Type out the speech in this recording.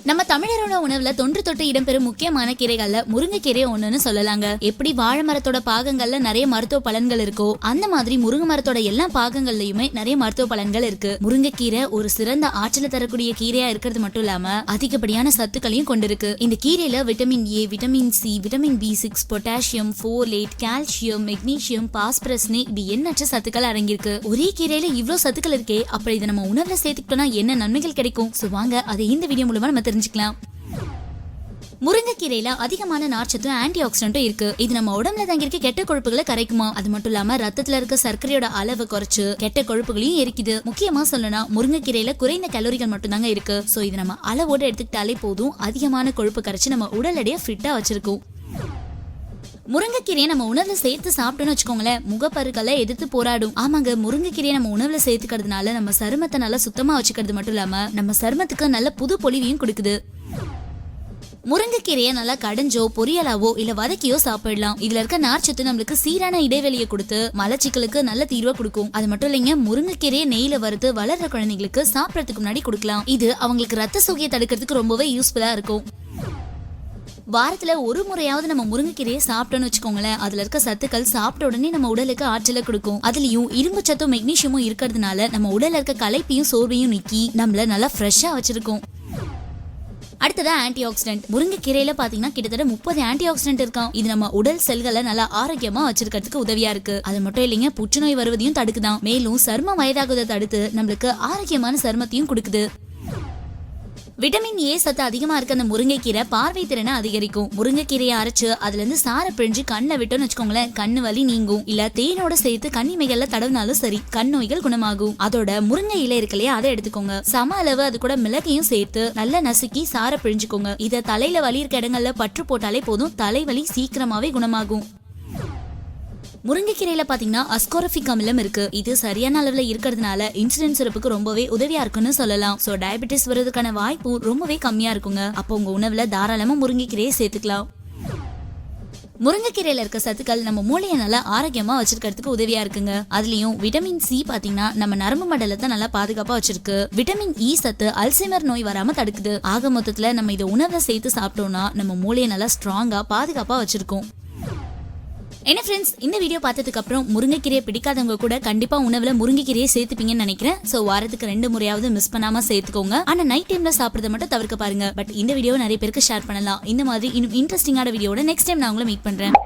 நம்ம தமிழரோட உணவுல தொன்று தொட்டு இடம்பெறும் முக்கியமான கீரைகள்ல முருங்கைக்கீரை ஒண்ணுன்னு சொல்லலாங்க. எப்படி வாழை மரத்தோட பாகங்கள்ல நிறைய மருத்துவ பலன்கள் இருக்கோ அந்த மாதிரி முருங்கை மரத்தோட எல்லா பாகங்கள்லயுமே நிறைய மருத்துவ பலன்கள் இருக்கு. முருங்கைக்கீரை ஒரு சிறந்த ஆற்றலை தரக்கூடிய கீரையா இருக்கிறது மட்டும் இல்லாம அதிகப்படியான சத்துக்களையும் கொண்டிருக்கு. இந்த கீரையில vitamin A, vitamin C, vitamin B6, potassium, folate, calcium, magnesium, பாஸ்பரஸ்னு இது எண்ணற்ற சத்துக்கள் அடங்கியிருக்கு. ஒரே கீரையில இவ்வளவு சத்துக்கள் இருக்கே, அப்புறம் இதை நம்ம உணவுல சேர்த்துக்கிட்டோம்னா என்ன நன்மைகள் கிடைக்கும்? வாங்க அதை இந்த வீடியோ மூலமா நம்ம தெரிஞ்சுக்கலாம். முருங்கைக்கீரையில அதிகமான நார்ச்சத்தும் ஆன்டி ஆக்சிடென்ட்டும் இருக்கு. இது நம்ம உடம்புல தங்கியிருக்க கெட்ட கொழுப்புகளை கரைக்குமா, அது மட்டும் இல்லாம ரத்தத்துல இருக்க சர்க்கரையோட அளவை குறைச்சு கெட்ட கொழுப்புகளையும் எரிக்குது. முக்கியமா சொல்லணும்னா முருங்கைக்கீரையில குறைந்த கலோரிகள் மட்டும் தாங்க இருக்கு. சோ இது நம்ம அளவோட எடுத்துக்கிட்டாலே போதும், அதிகமான கொழுப்பு கரைச்சு நம்ம உடல் எடையை ஃபிட்டா வச்சிருக்கோம். முருங்கைக்கீரையை நம்ம உணவுல சேர்த்து சாப்பிட்டோம்னு வச்சுக்கோங்களேன், முகப்பருக்களை எதிர்த்து போராடும். ஆமாங்க, முருங்கைக்கீரையை நம்ம உணவுல சேர்த்துக்கிறதுனால நம்ம சருமத்தை நல்லா சுத்தமா வச்சுக்கிறது மட்டும் இல்லாம நம்ம சருமத்துக்கு நல்ல புது பொலிவையும் கொடுக்குது. முருங்கைக்கீரையை நல்லா கடைஞ்சோ பொரியலாவோ இல்ல வதக்கியோ சாப்பிடலாம். இதுல இருக்க நார்ச்சத்து நம்மளுக்கு சீரான இடைவெளியை கொடுத்து மலச்சிக்கலுக்கு நல்ல தீர்வை கொடுக்கும். அது மட்டும் இல்லைங்க, முருங்கைக்கீரையை நெய்ல வறுத்து வளர்ற குழந்தைங்களுக்கு சாப்பிடறதுக்கு முன்னாடி கொடுக்கலாம். இது அவங்களுக்கு ரத்த சோகையை தடுக்கிறதுக்கு ரொம்பவே யூஸ்ஃபுல்லா இருக்கும். வாரத்துல ஒரு முறையாவது நம்ம முருங்கைக்கீரையை சாப்பிட்டோம்னு வச்சுக்கோங்களேன், அதுல இருக்க சத்துக்கள் சாப்பிட்ட உடனே நம்ம உடலுக்கு ஆற்றலை கொடுக்கும். அதுலயும் இரும்பு சத்தும் மெக்னீசியமும் இருக்கிறதுனால நம்ம உடல்ல இருக்க களைப்பையும் சோர்வையும் நீக்கி நம்மள நல்லா ஃப்ரெஷ்ஷா வச்சிருக்கும். அடுத்ததா ஆன்டி ஆக்சிடென்ட். முருங்கைக்கீரையில பாத்தீங்கன்னா கிட்டத்தட்ட 30 ஆன்டி ஆக்சிடென்ட் இருக்கும். இது நம்ம உடல் செல்களை நல்லா ஆரோக்கியமா வச்சிருக்கிறதுக்கு உதவியா இருக்கு. அது மட்டும் இல்லைங்க, புற்றுநோய் வருவதையும் தடுக்குதான். மேலும் சரும வயதாகுவதை தடுத்து நம்மளுக்கு ஆரோக்கியமான சருமத்தையும் கொடுக்குது. விட்டமின் ஏ சத்து அதிகமா இருக்க அந்த முருங்கைக்கீரை பார்வை திறனை அதிகரிக்கும். முருங்கைக்கீரையை அரைச்சு அதுல இருந்து சாரை பிழிஞ்சு கண்ணை விட்டோம்னு வச்சுக்கோங்களேன், கண்ணு வலி நீங்கும். இல்ல தேனோட சேர்த்து கண்ணிமைகள்ல தடவினாலும் சரி, கண் நோய்கள் குணமாகும். அதோட முருங்கை இலை இருக்கு இல்லையா, அதை எடுத்துக்கோங்க. சம அளவு அது கூட மிளகையும் சேர்த்து நல்லா நசுக்கி சாரை பிழிஞ்சுக்கோங்க. இதை தலையில வலி இருக்க இடங்கள்ல பற்று போட்டாலே போதும், தலைவலி சீக்கிரமாவே குணமாகும். முருங்கைக்கீரையில பாத்தீங்கன்னா அஸ்கோரபிக் அமிலம் இருக்கு. இது சரியான அளவுல இருக்கிறதுனால இன்சுலின் சுரப்புக்கு ரொம்பவே உதவியா இருக்குன்னு சொல்லலாம். சோ டயபெட்டிஸ் வருவதற்கான வாய்ப்பு ரொம்பவே கம்மியா இருக்குங்க. அப்போ உங்க உணவுல தாராளமா முருங்கைக்கீரையை சேர்த்துக்கலாம். முருங்கைக்கீரையில இருக்க சத்துக்கள் நம்ம மூளையை நல்லா ஆரோக்கியமா வச்சிருக்கிறதுக்கு உதவியா இருக்குங்க. அதுலயும் விட்டமின் சி பாத்தீங்கன்னா நம்ம நரம்பு மண்டலத்தை நல்லா பாதுகாப்பா வச்சிருக்கு. விட்டமின் இ சத்து அல்சைமர் நோய் வராம தடுக்குது. ஆக மொத்தத்துல நம்ம இதை உணவுல சேர்த்து சாப்பிட்டோம்னா நம்ம மூளையை நல்லா ஸ்ட்ராங்கா பாதுகாப்பா வச்சிருக்கோம். என்ன ஃப்ரெண்ட்ஸ், இந்த வீடியோ பார்த்ததுக்கு அப்புறம் முருங்கைக்கீரையை பிடிக்காதவங்க கூட கண்டிப்பா உணவுல முருங்கைக்கீரையை சேர்த்துப்பீங்கன்னு நினைக்கிறேன். சோ வாரத்துக்கு 2 முறையாவது மிஸ் பண்ணாம சேர்த்துக்கோங்க. ஆனா நைட் டைம்ல சாப்பிடுறத மட்டும் தவிர்க்க பாருங்க. பட் இந்த வீடியோ நிறைய பேருக்கு ஷேர் பண்ணலாம். இந்த மாதிரி இன்னும் இன்ட்ரெஸ்டிங்கான வீடியோட நெக்ஸ்ட் டைம் நான் உங்களை மீட் பண்றேன்.